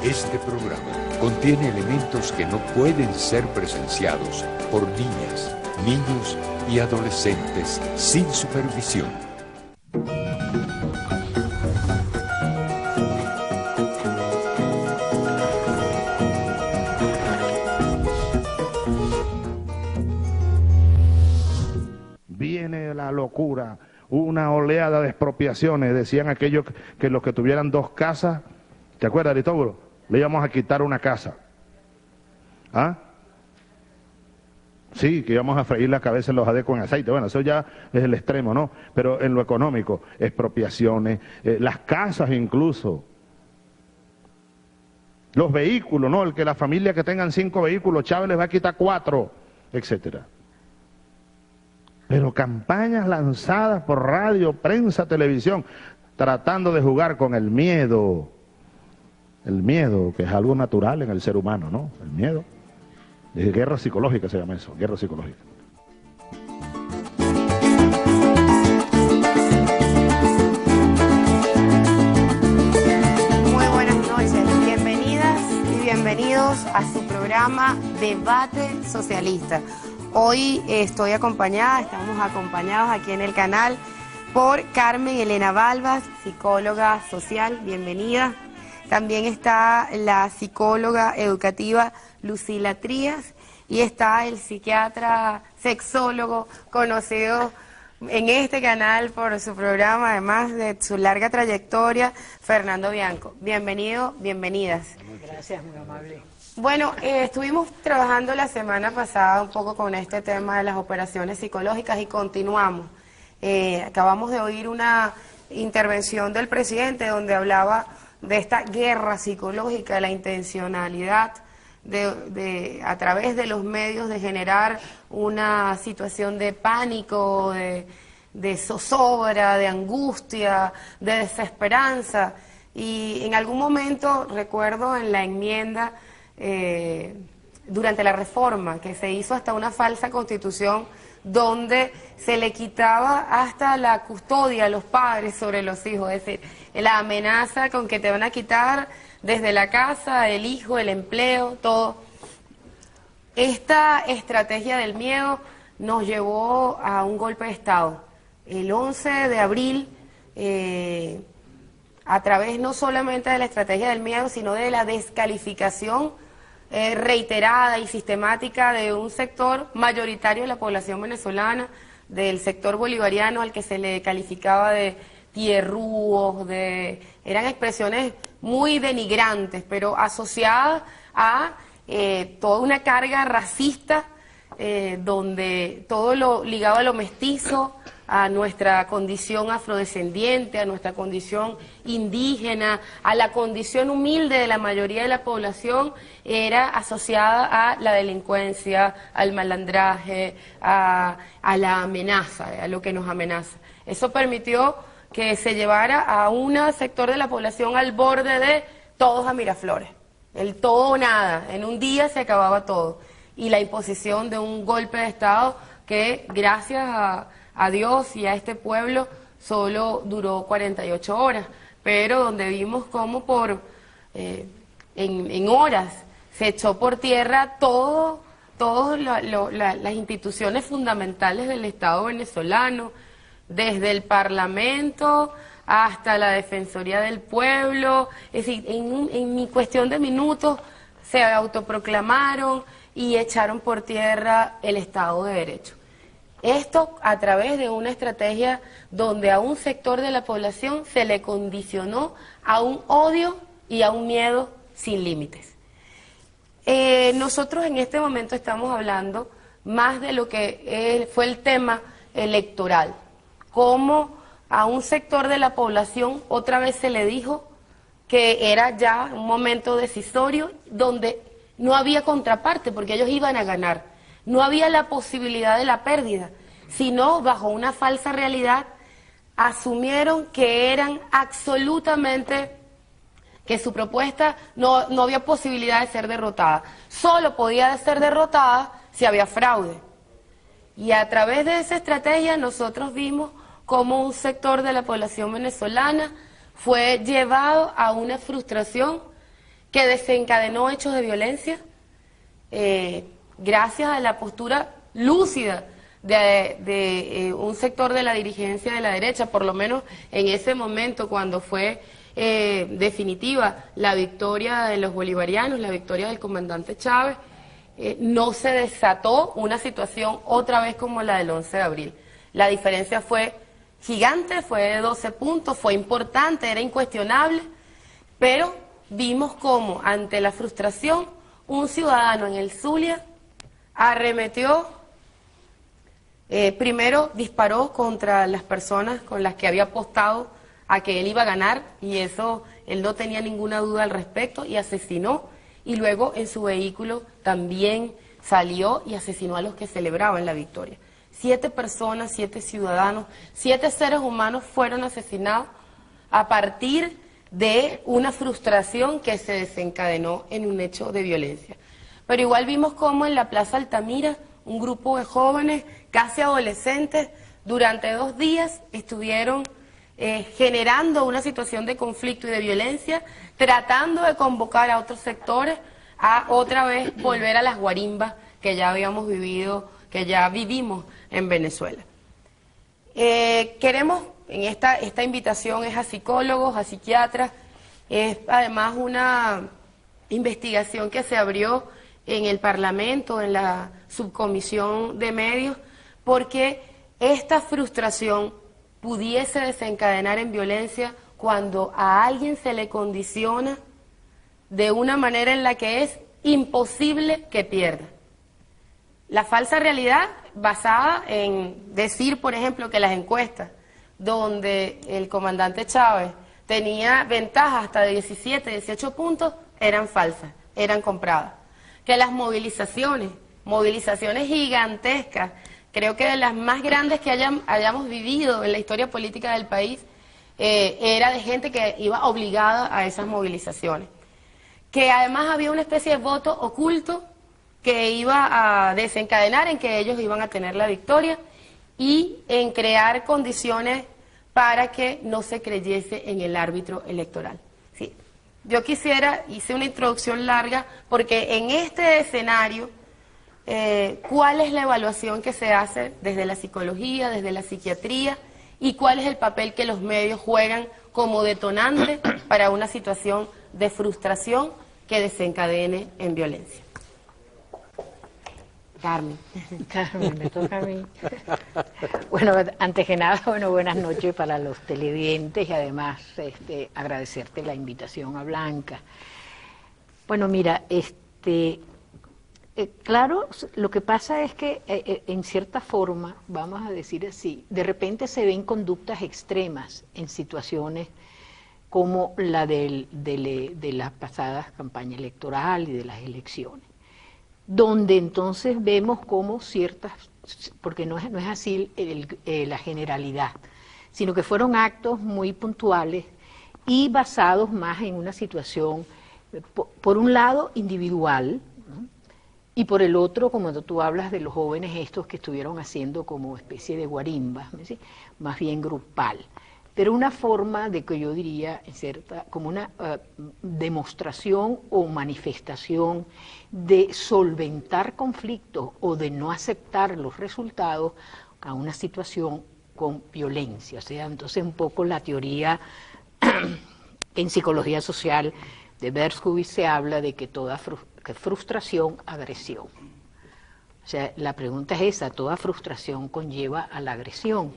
Este programa contiene elementos que no pueden ser presenciados por niñas, niños y adolescentes sin supervisión. Viene la locura, una oleada de expropiaciones. Decían aquellos que los que tuvieran 2 casas, ¿te acuerdas, Aristóbulo? Le íbamos a quitar una casa. ¿Ah? Sí, que íbamos a freír la cabeza en los adecos en aceite. Bueno, eso ya es el extremo, ¿no? Pero en lo económico, expropiaciones, las casas incluso. Los vehículos, ¿no? El que la familia que tengan 5 vehículos, Chávez les va a quitar 4, etcétera. Pero campañas lanzadas por radio, prensa, televisión, tratando de jugar con el miedo, que es algo natural en el ser humano, ¿no? El miedo. Guerra psicológica se llama eso, guerra psicológica. Muy buenas noches, bienvenidas y bienvenidos a su programa Debate Socialista. Hoy estamos acompañados aquí en el canal por Carmen Elena Balbas, psicóloga social, bienvenida. También está la psicóloga educativa Lucila Trías y está el psiquiatra sexólogo conocido en este canal por su programa, además de su larga trayectoria, Fernando Bianco. Bienvenido, bienvenidas. Gracias, muy amable. Bueno, estuvimos trabajando la semana pasada un poco con este tema de las operaciones psicológicas y continuamos. Acabamos de oír una intervención del presidente donde hablaba de esta guerra psicológica, de la intencionalidad a través de los medios de generar una situación de pánico, de zozobra, de angustia, de desesperanza. Y en algún momento, recuerdo en la enmienda, durante la reforma, que se hizo hasta una falsa constitución donde se le quitaba hasta la custodia a los padres sobre los hijos, es decir, la amenaza con que te van a quitar desde la casa, el hijo, el empleo, todo. Esta estrategia del miedo nos llevó a un golpe de Estado. El 11 de abril, a través no solamente de la estrategia del miedo, sino de la descalificación reiterada y sistemática de un sector mayoritario de la población venezolana, del sector bolivariano al que se le calificaba de tierrúos, eran expresiones muy denigrantes, pero asociadas a toda una carga racista, donde todo lo ligado a lo mestizo, a nuestra condición afrodescendiente, a nuestra condición indígena, a la condición humilde de la mayoría de la población, era asociada a la delincuencia, al malandraje, a la amenaza, a lo que nos amenaza. Eso permitió que se llevara a un sector de la población al borde de todos a Miraflores, el todo o nada, en un día se acababa todo, y la imposición de un golpe de Estado que gracias a Dios y a este pueblo solo duró 48 horas, pero donde vimos cómo en horas se echó por tierra todas las instituciones fundamentales del Estado venezolano, desde el Parlamento hasta la Defensoría del Pueblo. Es decir, en cuestión de minutos se autoproclamaron y echaron por tierra el Estado de Derecho. Esto a través de una estrategia donde a un sector de la población se le condicionó a un odio y a un miedo sin límites. Nosotros en este momento estamos hablando más de lo que fue el tema electoral, cómo a un sector de la población otra vez se le dijo que era ya un momento decisorio donde no había contraparte porque ellos iban a ganar. No había la posibilidad de la pérdida, sino bajo una falsa realidad asumieron que eran absolutamente, que su propuesta no había posibilidad de ser derrotada. Solo podía ser derrotada si había fraude. Y a través de esa estrategia nosotros vimos cómo un sector de la población venezolana fue llevado a una frustración que desencadenó hechos de violencia, gracias a la postura lúcida de un sector de la dirigencia de la derecha, por lo menos en ese momento cuando fue definitiva la victoria de los bolivarianos, la victoria del comandante Chávez, no se desató una situación otra vez como la del 11 de abril. La diferencia fue gigante, fue de 12 puntos, fue importante, era incuestionable, pero vimos cómo ante la frustración un ciudadano en el Zulia arremetió, primero disparó contra las personas con las que había apostado a que él iba a ganar, y eso él no tenía ninguna duda al respecto, y asesinó, y luego en su vehículo también salió y asesinó a los que celebraban la victoria. 7 personas, 7 ciudadanos, 7 seres humanos fueron asesinados a partir de una frustración que se desencadenó en un hecho de violencia. Pero igual vimos cómo en la Plaza Altamira un grupo de jóvenes, casi adolescentes, durante 2 días estuvieron generando una situación de conflicto y de violencia, tratando de convocar a otros sectores a otra vez volver a las guarimbas que ya habíamos vivido, que ya vivimos en Venezuela. Queremos, en esta invitación es a psicólogos, a psiquiatras, es además una investigación que se abrió en el Parlamento, en la subcomisión de medios, porque esta frustración pudiese desencadenar en violencia cuando a alguien se le condiciona de una manera en la que es imposible que pierda. La falsa realidad basada en decir, por ejemplo, que las encuestas donde el comandante Chávez tenía ventajas hasta de 17, 18 puntos, eran falsas, eran compradas. Que las movilizaciones gigantescas, creo que de las más grandes que hayamos vivido en la historia política del país, era de gente que iba obligada a esas movilizaciones. Que además había una especie de voto oculto que iba a desencadenar en que ellos iban a tener la victoria y en crear condiciones para que no se creyese en el árbitro electoral. Sí. Yo hice una introducción larga porque en este escenario, ¿cuál es la evaluación que se hace desde la psicología, desde la psiquiatría, y cuál es el papel que los medios juegan como detonante para una situación de frustración que desencadene en violencia? Carmen. Carmen, me toca a mí. Bueno, antes que nada, buenas noches para los televidentes y además agradecerte la invitación a Blanca. Bueno, mira, claro, lo que pasa es que en cierta forma, vamos a decir así, de repente se ven conductas extremas en situaciones como la de las pasadas campañas electorales y de las elecciones, donde entonces vemos como ciertas, porque no es así la generalidad, sino que fueron actos muy puntuales y basados más en una situación, por un lado, individual, ¿no? Y por el otro, como tú hablas de los jóvenes estos que estuvieron haciendo como especie de guarimbas, ¿sí? Más bien grupal. Pero una forma de que yo diría, como una demostración o manifestación de solventar conflictos o de no aceptar los resultados a una situación con violencia. O sea, entonces un poco la teoría en psicología social de Berkowitz se habla de que toda frustración, agresión. O sea, la pregunta es esa, ¿toda frustración conlleva a la agresión?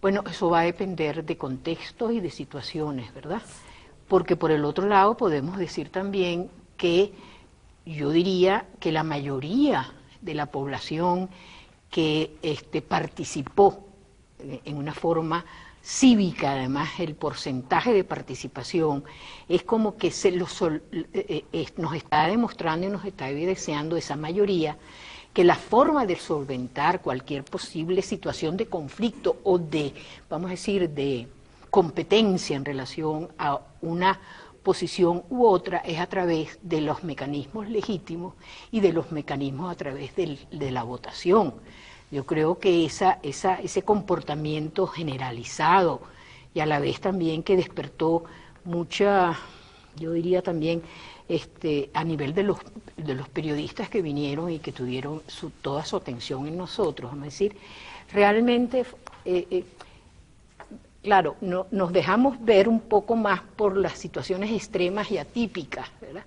Bueno, eso va a depender de contextos y de situaciones, ¿verdad? Porque por el otro lado podemos decir también que yo diría que la mayoría de la población que participó en una forma cívica, además el porcentaje de participación es como que nos está demostrando y nos está evidenciando esa mayoría que la forma de solventar cualquier posible situación de conflicto o de, vamos a decir, de competencia en relación a una posición u otra es a través de los mecanismos legítimos y de los mecanismos a través de la votación. Yo creo que ese comportamiento generalizado y a la vez también que despertó mucha yo diría también, a nivel de los periodistas que vinieron y que tuvieron toda su atención en nosotros, es decir, realmente, claro, nos dejamos ver un poco más por las situaciones extremas y atípicas, ¿verdad?,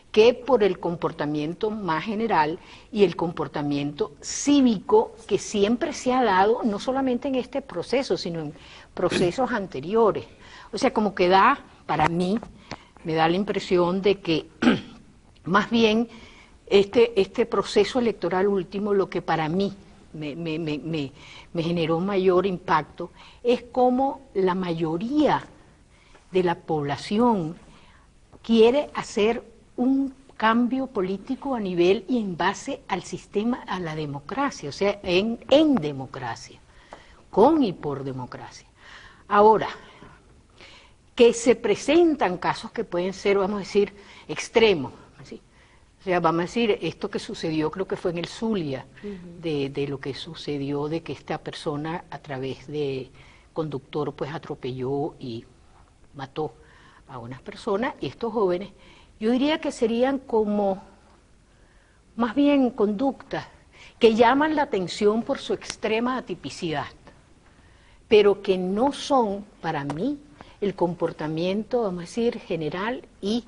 que por el comportamiento más general y el comportamiento cívico que siempre se ha dado, no solamente en este proceso, sino en procesos anteriores. O sea, como que para mí, me da la impresión de que más bien este proceso electoral último, lo que para mí me generó mayor impacto, es cómo la mayoría de la población quiere hacer un cambio político a nivel y en base al sistema, a la democracia, o sea, en democracia, con y por democracia. Ahora, que se presentan casos que pueden ser, vamos a decir, extremos, ¿sí? O sea, vamos a decir, esto que sucedió, creo que fue en el Zulia, de lo que sucedió, de que esta persona a través de conductor pues atropelló y mató a unas personas, y estos jóvenes, yo diría que serían como, más bien conductas, que llaman la atención por su extrema atipicidad, pero que no son, para mí, el comportamiento, vamos a decir, general y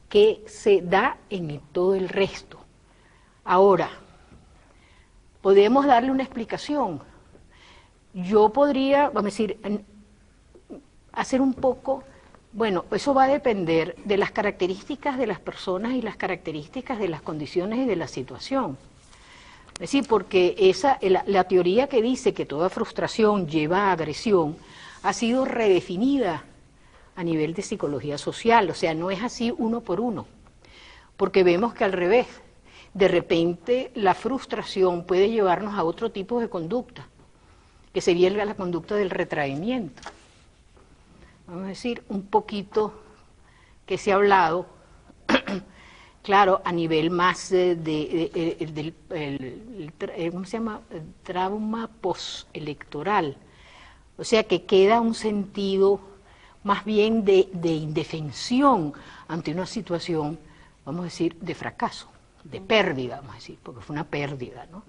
que se da en todo el resto. Ahora, podemos darle una explicación. Yo podría, vamos a decir, hacer un poco, bueno, eso va a depender de las características de las personas y las características de las condiciones y de la situación. Es decir, porque la teoría que dice que toda frustración lleva a agresión ha sido redefinida a nivel de psicología social, o sea, no es así uno por uno, porque vemos que al revés, de repente la frustración puede llevarnos a otro tipo de conducta, que sería la conducta del retraimiento. Vamos a decir, un poquito que se ha hablado, claro, a nivel más ¿cómo se llama? Trauma postelectoral, o sea, que queda un sentido más bien de indefensión ante una situación, vamos a decir, de fracaso, de pérdida, vamos a decir, porque fue una pérdida, ¿no?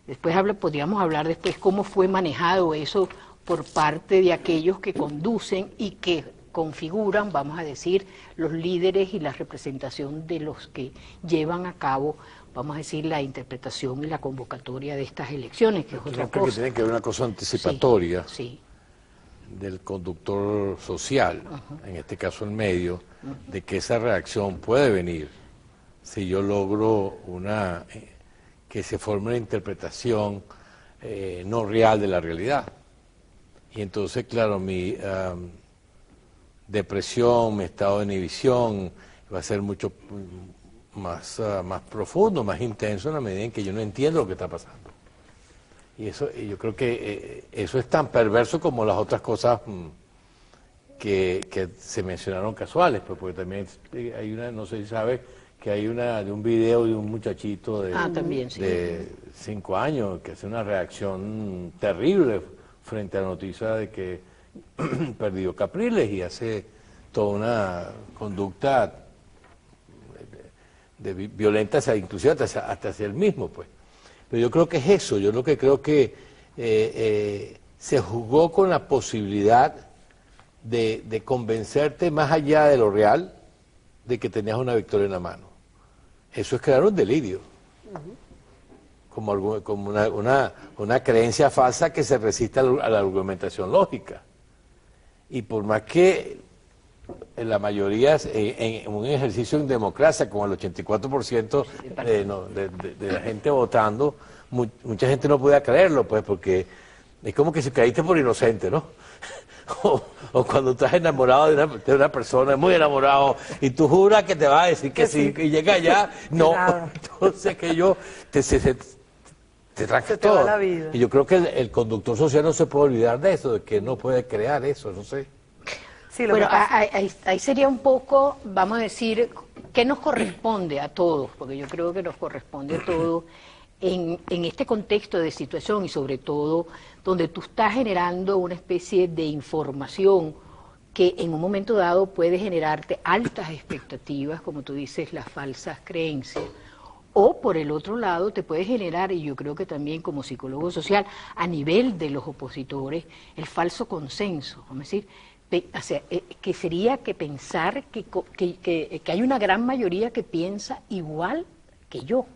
Después podríamos hablar después cómo fue manejado eso por parte de aquellos que conducen y que configuran, vamos a decir, los líderes y la representación de los que llevan a cabo, vamos a decir, la interpretación y la convocatoria de estas elecciones, que es otra cosa. Creo que tiene que haber una cosa anticipatoria. Sí. Del conductor social, en este caso el medio, de que esa reacción puede venir si yo logro que se forme una interpretación no real de la realidad. Y entonces, claro, mi depresión, mi estado de inhibición va a ser mucho más profundo, más intenso en la medida en que yo no entiendo lo que está pasando. Y yo creo que eso es tan perverso como las otras cosas que se mencionaron casuales, pues, porque también hay una, no sé si sabes, que hay de un video de un muchachito también, sí, de 5 años que hace una reacción terrible frente a la noticia de que perdió Capriles y hace toda una conducta violenta, inclusive hasta hacia él mismo, pues. Pero yo creo que es eso, yo lo que creo que se jugó con la posibilidad de convencerte más allá de lo real de que tenías una victoria en la mano. Eso es crear un delirio, como una creencia falsa que se resiste a la argumentación lógica. Y por más que en la mayoría, en un ejercicio en democracia, con el 84% de la gente votando, mucha gente no podía creerlo, pues, porque es como que si caíste por inocente, ¿no? o cuando estás enamorado de una persona, muy enamorado, y tú juras que te va a decir que sí, y llega allá, no. Entonces que te traje todo. La vida. Y yo creo que el conductor social no se puede olvidar de eso, de que no puede crear eso, no sé. Sí, bueno, ahí sería un poco, vamos a decir, ¿qué nos corresponde a todos? Porque yo creo que nos corresponde a todos en este contexto de situación y sobre todo donde tú estás generando una especie de información que en un momento dado puede generarte altas expectativas, como tú dices, las falsas creencias, o por el otro lado te puede generar, y yo creo que también como psicólogo social, a nivel de los opositores, el falso consenso, vamos a decir, o sea, que sería que pensar que hay una gran mayoría que piensa igual que yo.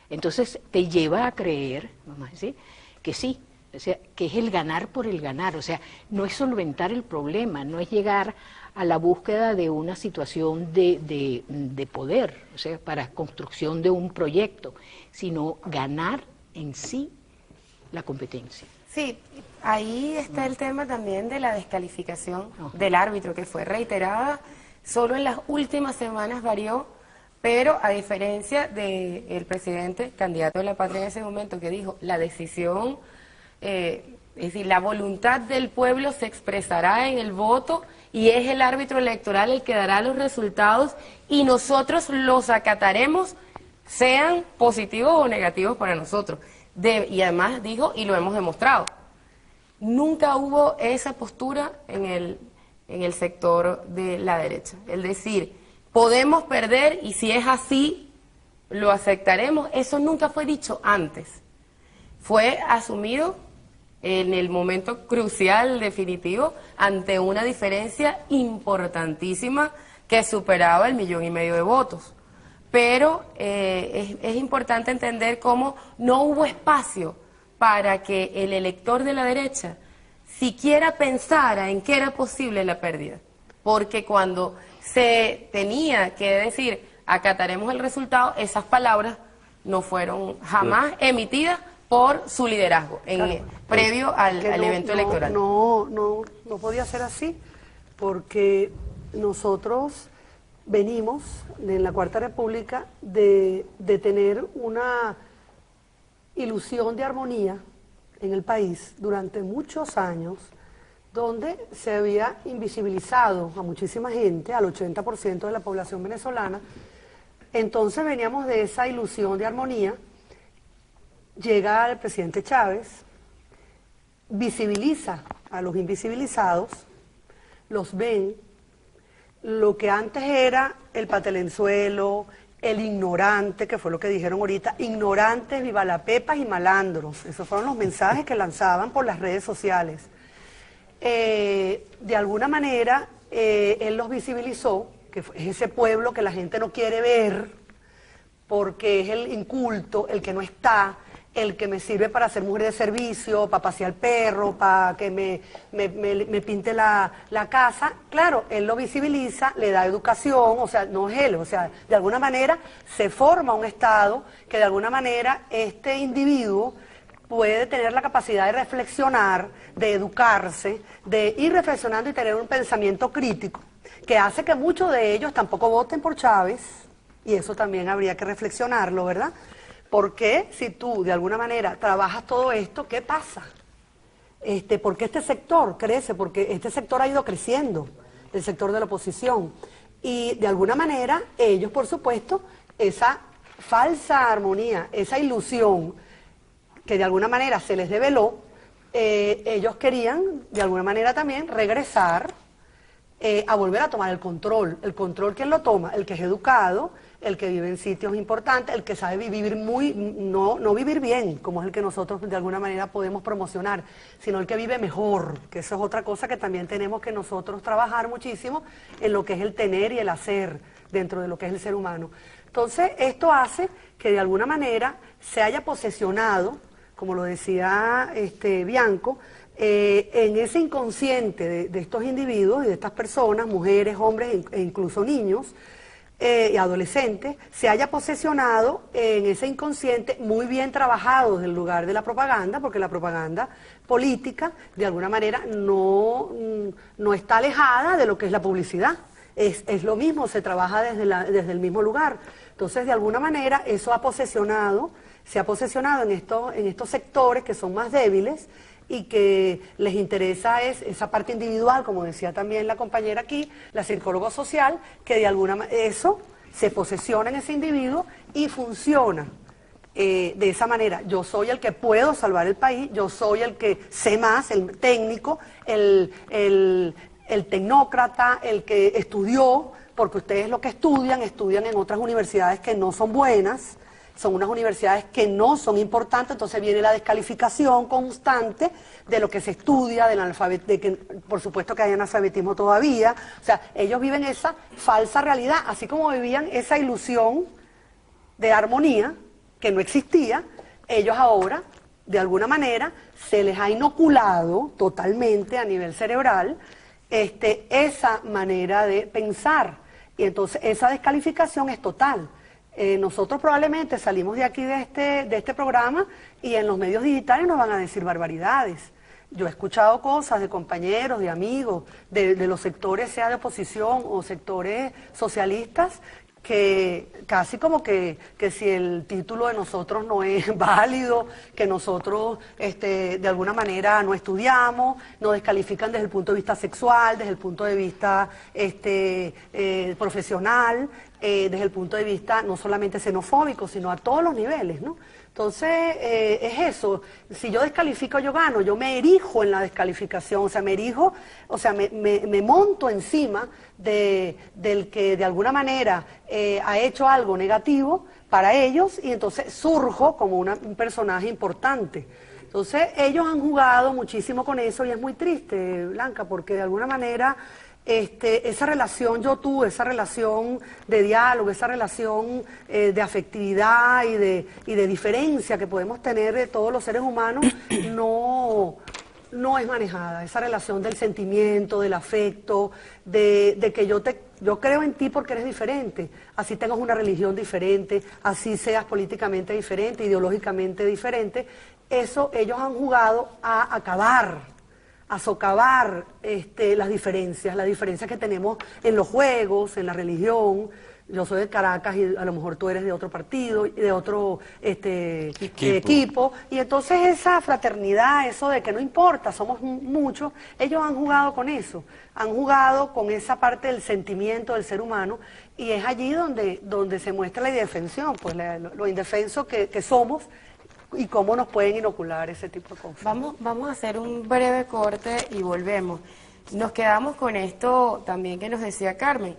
Entonces te lleva a creer, vamos a decir, que sí, o sea, que es el ganar por el ganar, o sea, no es solventar el problema, no es llegar a la búsqueda de una situación de poder, o sea, para construcción de un proyecto, sino ganar en sí la competencia. Sí, ahí está el tema también de la descalificación del árbitro, que fue reiterada, solo en las últimas semanas varió, pero a diferencia del presidente, candidato de la patria en ese momento, que dijo, la decisión, es decir, la voluntad del pueblo se expresará en el voto y es el árbitro electoral el que dará los resultados y nosotros los acataremos, sean positivos o negativos para nosotros. Y además dijo, y lo hemos demostrado, nunca hubo esa postura en el sector de la derecha. Es decir, podemos perder y si es así, lo aceptaremos. Eso nunca fue dicho antes. Fue asumido en el momento crucial, definitivo, ante una diferencia importantísima que superaba el 1,5 millones de votos. Pero es importante entender cómo no hubo espacio para que el elector de la derecha siquiera pensara en que era posible la pérdida. Porque cuando se tenía que decir, acataremos el resultado, esas palabras no fueron jamás emitidas por su liderazgo previo al evento electoral. No podía ser así, porque nosotros venimos en la Cuarta República de tener una ilusión de armonía en el país durante muchos años, donde se había invisibilizado a muchísima gente, al 80% de la población venezolana. Entonces veníamos de esa ilusión de armonía. Llega el presidente Chávez, visibiliza a los invisibilizados, los ven, lo que antes era el patelenzuelo, el ignorante, que fue lo que dijeron ahorita, ignorantes, vivalapepas y malandros. Esos fueron los mensajes que lanzaban por las redes sociales. De alguna manera, él los visibilizó, que es ese pueblo que la gente no quiere ver, porque es el inculto, el que no está, el que me sirve para ser mujer de servicio, para pasear perro, para que me pinte la casa. Claro, él lo visibiliza, le da educación, o sea, no es él, o sea, de alguna manera se forma un Estado que de alguna manera este individuo puede tener la capacidad de reflexionar, de educarse, de ir reflexionando y tener un pensamiento crítico, que hace que muchos de ellos tampoco voten por Chávez, y eso también habría que reflexionarlo, ¿verdad? Porque si tú de alguna manera trabajas todo esto, ¿qué pasa? ¿Por qué este sector crece? Porque este sector ha ido creciendo, el sector de la oposición. Y de alguna manera ellos, por supuesto, esa falsa armonía, esa ilusión que de alguna manera se les develó, ellos querían de alguna manera también regresar a volver a tomar el control. El control, ¿quién lo toma? El que es educado, el que vive en sitios importantes, el que sabe vivir no vivir bien, como es el que nosotros de alguna manera podemos promocionar, sino el que vive mejor, que eso es otra cosa que también tenemos que nosotros trabajar muchísimo en lo que es el tener y el hacer dentro de lo que es el ser humano. Entonces, esto hace que de alguna manera se haya posesionado, como lo decía Bianco, en ese inconsciente de estos individuos y de estas personas, mujeres, hombres e incluso niños, y adolescentes, se haya posesionado en ese inconsciente muy bien trabajado desde el lugar de la propaganda, porque la propaganda política de alguna manera no está alejada de lo que es la publicidad. Es lo mismo, se trabaja desde el mismo lugar. Entonces, de alguna manera, eso se ha posesionado en estos sectores que son más débiles y que les interesa es esa parte individual, como decía también la compañera aquí, la psicóloga social, que de alguna manera eso se posesiona en ese individuo y funciona de esa manera. Yo soy el que puedo salvar el país, yo soy el que sé más, el técnico, el el tecnócrata, el que estudió, porque ustedes lo que estudian en otras universidades que no son buenas, son unas universidades que no son importantes, entonces viene la descalificación constante de lo que se estudia, de que por supuesto que hay analfabetismo todavía, o sea, ellos viven esa falsa realidad, así como vivían esa ilusión de armonía que no existía, ellos ahora, de alguna manera, se les ha inoculado totalmente a nivel cerebral esa manera de pensar, y entonces esa descalificación es total. Nosotros probablemente salimos de aquí de este programa y en los medios digitales nos van a decir barbaridades. Yo he escuchado cosas de compañeros, de amigos, de los sectores, sea de oposición o sectores socialistas, que casi como que si el título de nosotros no es válido, que nosotros de alguna manera no estudiamos, nos descalifican desde el punto de vista sexual, desde el punto de vista profesional, desde el punto de vista no solamente xenofóbico, sino a todos los niveles, ¿no? Entonces, es eso, si yo descalifico yo gano, yo me erijo en la descalificación, o sea, me monto encima del que de alguna manera ha hecho algo negativo para ellos y entonces surjo como un personaje importante. Entonces, ellos han jugado muchísimo con eso y es muy triste, Blanca, porque de alguna manera esa relación esa relación de diálogo, esa relación de afectividad y de diferencia que podemos tener de todos los seres humanos, no es manejada. Esa relación del sentimiento, del afecto, de que yo creo en ti porque eres diferente, así tengas una religión diferente, así seas políticamente diferente, ideológicamente diferente, eso ellos han jugado a acabar, a socavar las diferencias que tenemos en los juegos, en la religión. Yo soy de Caracas y a lo mejor tú eres de otro partido y de otro equipo. Y entonces esa fraternidad, eso de que no importa, somos muchos, ellos han jugado con eso, han jugado con esa parte del sentimiento del ser humano y es allí donde se muestra la indefensión, pues lo indefenso que somos y cómo nos pueden inocular ese tipo de cosas. Vamos a hacer un breve corte y volvemos. Nos quedamos con esto también que nos decía Carmen,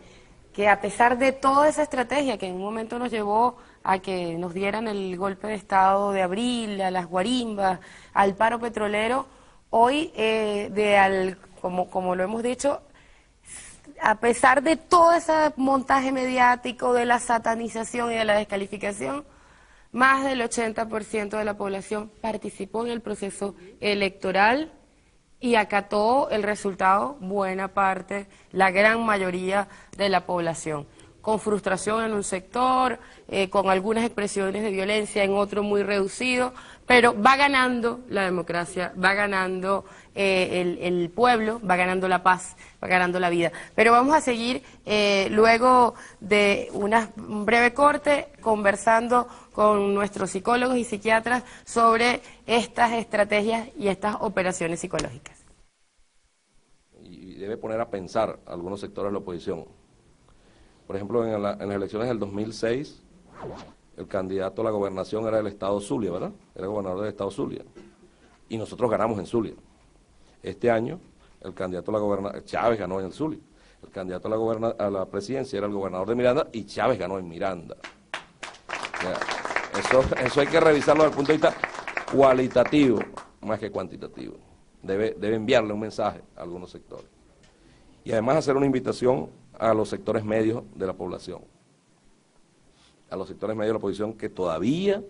que a pesar de toda esa estrategia que en un momento nos llevó a que nos dieran el golpe de Estado de abril, a las guarimbas, al paro petrolero, hoy, como lo hemos dicho, a pesar de todo ese montaje mediático, de la satanización y de la descalificación, más del 80% de la población participó en el proceso electoral y acató el resultado buena parte, la gran mayoría de la población. Con frustración en un sector, con algunas expresiones de violencia en otro muy reducido, pero va ganando la democracia, va ganando el pueblo, va ganando la paz, va ganando la vida. Pero vamos a seguir luego de un breve corte conversando con nuestros psicólogos y psiquiatras sobre estas estrategias y estas operaciones psicológicas. Y debe poner a pensar a algunos sectores de la oposición. Por ejemplo, en las elecciones del 2006, el candidato a la gobernación era del estado Zulia, ¿verdad? Era gobernador del estado Zulia. Y nosotros ganamos en Zulia. Este año, el candidato a la gobernación, Chávez ganó en el Zulia. El candidato a la presidencia era el gobernador de Miranda y Chávez ganó en Miranda. Eso hay que revisarlo desde el punto de vista cualitativo, más que cuantitativo. Debe enviarle un mensaje a algunos sectores. Y además hacer una invitación a los sectores medios de la población. A los sectores medios de la oposición que todavía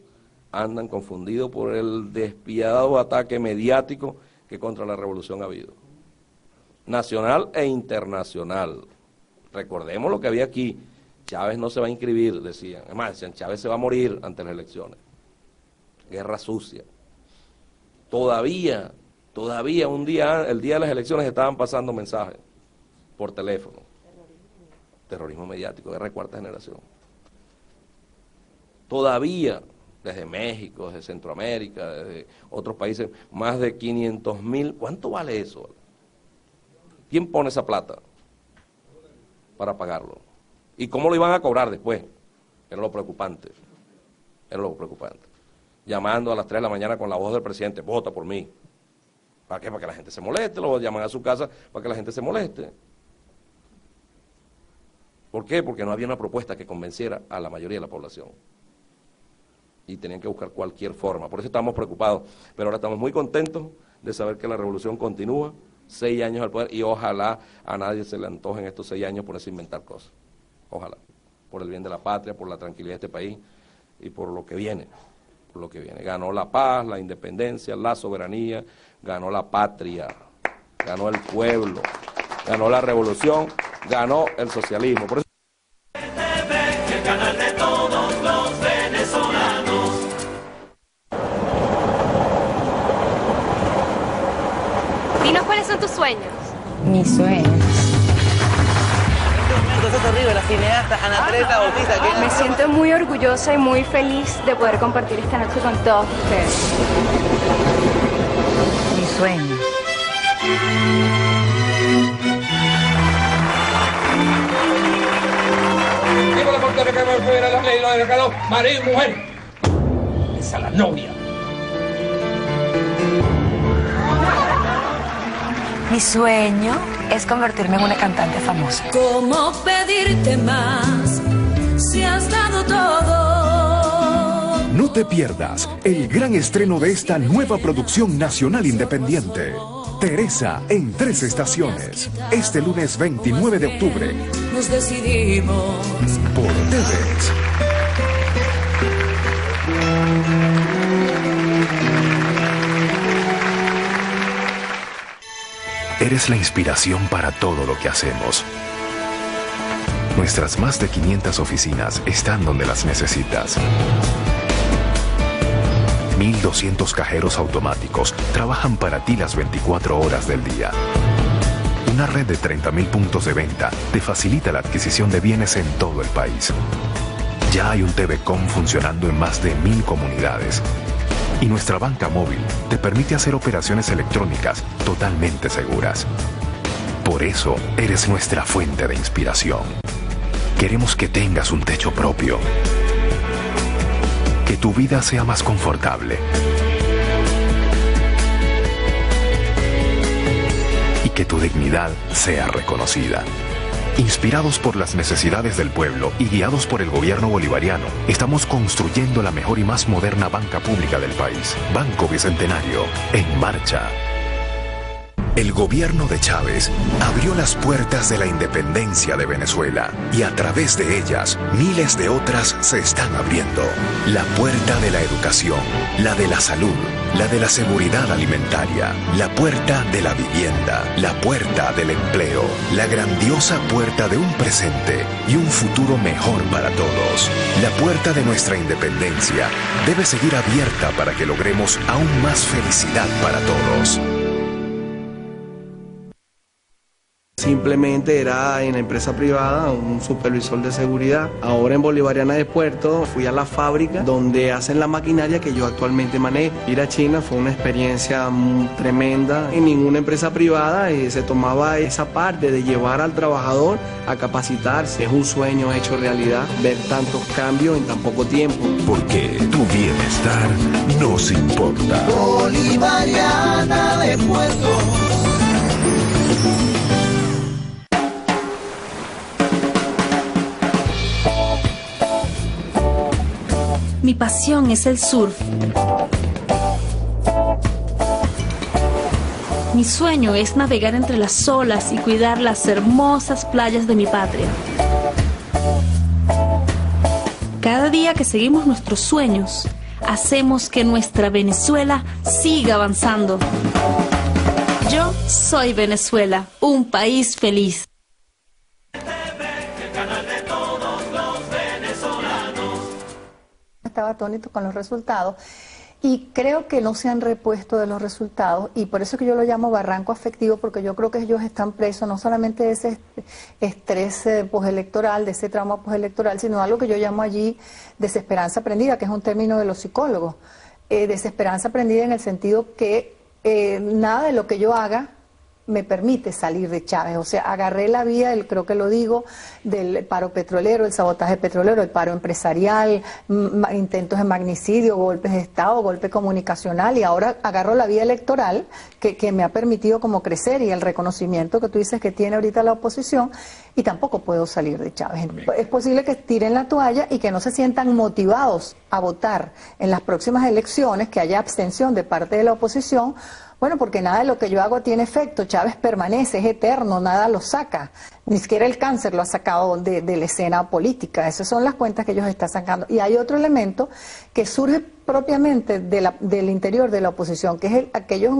andan confundidos por el despiadado ataque mediático que contra la revolución ha habido. Nacional e internacional. Recordemos lo que había aquí. Chávez no se va a inscribir, decían. Además, decían, Chávez se va a morir ante las elecciones. Guerra sucia. Todavía el día de las elecciones estaban pasando mensajes por teléfono. Terrorismo mediático, guerra de cuarta generación. Todavía, desde México, desde Centroamérica, desde otros países, más de 500.000. ¿Cuánto vale eso? ¿Quién pone esa plata para pagarlo? ¿Y cómo lo iban a cobrar después? Era lo preocupante. Llamando a las 3 de la mañana con la voz del presidente, vota por mí. ¿Para qué? Para que la gente se moleste, lo llaman a su casa para que la gente se moleste. ¿Por qué? Porque no había una propuesta que convenciera a la mayoría de la población. Y tenían que buscar cualquier forma. Por eso estamos preocupados. Pero ahora estamos muy contentos de saber que la revolución continúa, 6 años al poder, y ojalá a nadie se le antoje en estos 6 años ponerse a inventar cosas. Ojalá. Por el bien de la patria, por la tranquilidad de este país y por lo que viene. Por lo que viene. Ganó la paz, la independencia, la soberanía, ganó la patria, ganó el pueblo, ganó la revolución, ganó el socialismo. Por eso... El canal de todos los venezolanos. Dinos cuáles son tus sueños. Mis sueños. Entonces arriba, la cineasta Ana Teresa Bautista. Me siento muy orgullosa y muy feliz de poder compartir esta noche con todos ustedes. Mis sueños. Digo la portería que me fuera la ley, lo de calor, marido y mujer. Esa es la novia. Mi sueño es convertirme en una cantante famosa. ¿Cómo pedirte más si has dado todo? No te pierdas el gran estreno de esta nueva producción nacional independiente. Teresa en 3 estaciones. Este lunes 29 de octubre. Nos decidimos por TVX. Eres la inspiración para todo lo que hacemos. Nuestras más de 500 oficinas están donde las necesitas. 1.200 cajeros automáticos trabajan para ti las 24 horas del día. Una red de 30.000 puntos de venta te facilita la adquisición de bienes en todo el país. Ya hay un TVCom funcionando en más de 1.000 comunidades. Y nuestra banca móvil te permite hacer operaciones electrónicas totalmente seguras. Por eso eres nuestra fuente de inspiración. Queremos que tengas un techo propio. Que tu vida sea más confortable. Y que tu dignidad sea reconocida. Inspirados por las necesidades del pueblo y guiados por el gobierno bolivariano, estamos construyendo la mejor y más moderna banca pública del país. Banco Bicentenario, en marcha. El gobierno de Chávez abrió las puertas de la independencia de Venezuela y a través de ellas miles de otras se están abriendo. La puerta de la educación, la de la salud, la de la seguridad alimentaria, la puerta de la vivienda, la puerta del empleo, la grandiosa puerta de un presente y un futuro mejor para todos. La puerta de nuestra independencia debe seguir abierta para que logremos aún más felicidad para todos. Simplemente era en la empresa privada un supervisor de seguridad. Ahora en Bolivariana de Puerto fui a la fábrica donde hacen la maquinaria que yo actualmente manejo. Ir a China fue una experiencia tremenda. En ninguna empresa privada se tomaba esa parte de llevar al trabajador a capacitarse. Es un sueño hecho realidad ver tantos cambios en tan poco tiempo. Porque tu bienestar nos importa. Bolivariana de Puerto. Mi pasión es el surf. Mi sueño es navegar entre las olas y cuidar las hermosas playas de mi patria. Cada día que seguimos nuestros sueños, hacemos que nuestra Venezuela siga avanzando. Yo soy Venezuela, un país feliz. Estaba atónito con los resultados y creo que no se han repuesto de los resultados y por eso que yo lo llamo barranco afectivo, porque yo creo que ellos están presos no solamente de ese estrés postelectoral, de ese trauma postelectoral, sino algo que yo llamo allí desesperanza aprendida, que es un término de los psicólogos. Desesperanza aprendida en el sentido que nada de lo que yo haga me permite salir de Chávez. O sea, agarré la vía, creo que lo digo, del paro petrolero, el sabotaje petrolero, el paro empresarial, intentos de magnicidio, golpes de Estado, golpe comunicacional, y ahora agarro la vía electoral que me ha permitido como crecer, y el reconocimiento que tú dices que tiene ahorita la oposición, y tampoco puedo salir de Chávez. Es posible que tiren la toalla y que no se sientan motivados a votar en las próximas elecciones, que haya abstención de parte de la oposición. Bueno, porque nada de lo que yo hago tiene efecto. Chávez permanece, es eterno, nada lo saca. Ni siquiera el cáncer lo ha sacado de la escena política. Esas son las cuentas que ellos están sacando. Y hay otro elemento que surge propiamente del interior de la oposición, que es aquellos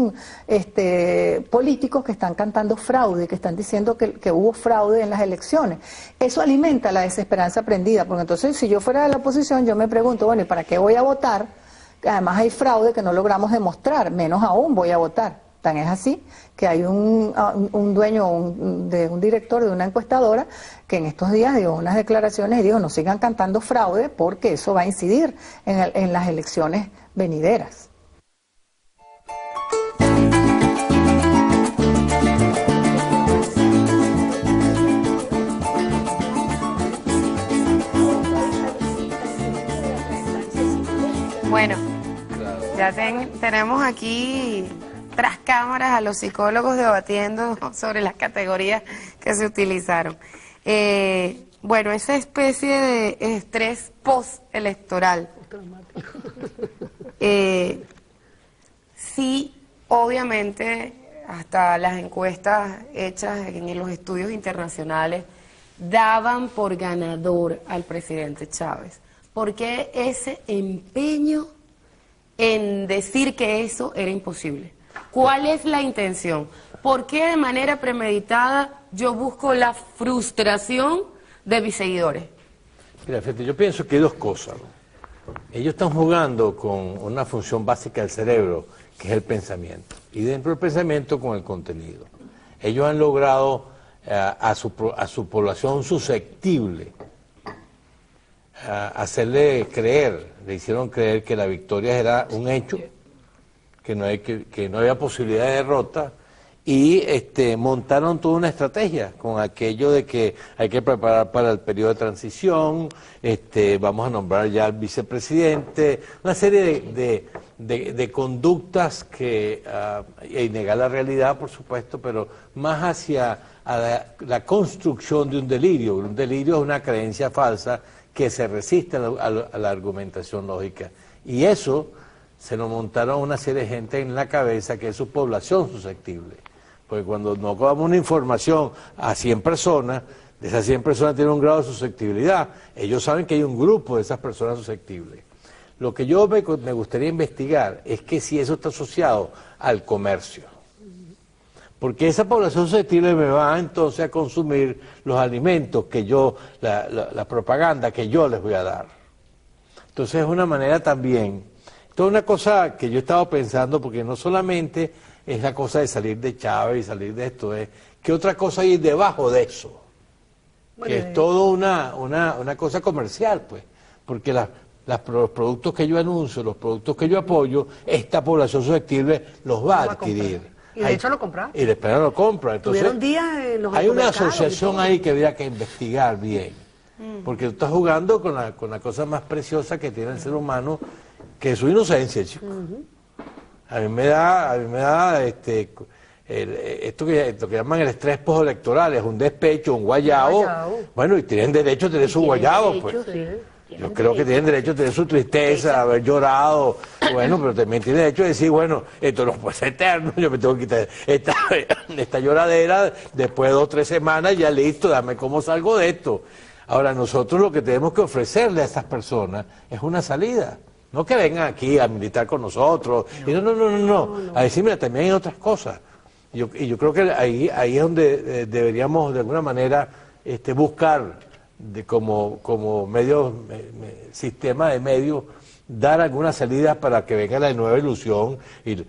políticos que están cantando fraude, que están diciendo que hubo fraude en las elecciones. Eso alimenta la desesperanza aprendida, porque entonces si yo fuera de la oposición, yo me pregunto, bueno, ¿y para qué voy a votar? Además hay fraude que no logramos demostrar, menos aún voy a votar. Tan es así que hay un dueño, de un director de una encuestadora que en estos días dio unas declaraciones y dijo, no sigan cantando fraude porque eso va a incidir en las elecciones venideras. Bueno, ya tenemos aquí tras cámaras a los psicólogos debatiendo sobre las categorías que se utilizaron. Bueno, esa especie de estrés postelectoral. Sí, obviamente, hasta las encuestas hechas en los estudios internacionales daban por ganador al presidente Chávez. ¿Por qué ese empeño en decir que eso era imposible? ¿Cuál es la intención? ¿Por qué de manera premeditada yo busco la frustración de mis seguidores? Mira, fíjate, yo pienso que hay dos cosas. Ellos están jugando con una función básica del cerebro, que es el pensamiento. Y dentro del pensamiento con el contenido. Ellos han logrado a su población susceptible hacerle creer, le hicieron creer que la victoria era un hecho, que no había posibilidad de derrota, y montaron toda una estrategia con aquello de que hay que preparar para el periodo de transición, vamos a nombrar ya al vicepresidente, una serie de conductas que, y negar la realidad, por supuesto, pero más hacia la construcción de un delirio. Un delirio es una creencia falsa que se resiste a la argumentación lógica. Y eso se lo montaron una serie de gente en la cabeza que es su población susceptible. Porque cuando nos damos una información a 100 personas, de esas 100 personas tienen un grado de susceptibilidad. Ellos saben que hay un grupo de esas personas susceptibles. Lo que yo me gustaría investigar es que si eso está asociado al comercio. Porque esa población susceptible me va entonces a consumir los alimentos que yo, la propaganda que yo les voy a dar. Entonces es una manera también, toda una cosa que yo he estado pensando, porque no solamente es la cosa de salir de Chávez y salir de esto, es ¿qué otra cosa hay debajo de eso? Bueno, que es todo una cosa comercial, pues, porque los productos que yo anuncio, los productos que yo apoyo, esta población susceptible los va a adquirir. Y de hecho lo compraron. Y después lo compra. Entonces, tuvieron días en los hay una asociación ahí que habría que investigar bien. Porque tú estás jugando con la cosa más preciosa que tiene el ser humano, que es su inocencia, chico. A mí me da esto que llaman el estrés postelectoral, es un despecho, un guayabo. Bueno, y tienen derecho a tener su guayabo, pues. Sí. Yo creo que tienen derecho a tener su tristeza, haber llorado, bueno, pero también tienen derecho a decir, bueno, esto no puede ser eterno, yo me tengo que quitar esta lloradera, después de 2 o 3 semanas, ya listo, dame cómo salgo de esto. Ahora, nosotros lo que tenemos que ofrecerle a estas personas es una salida. No que vengan aquí a militar con nosotros, y no, a decir, mira, también hay otras cosas. Y yo creo que ahí es donde deberíamos, de alguna manera, buscar como sistema de medios, dar algunas salidas para que venga la nueva ilusión. Y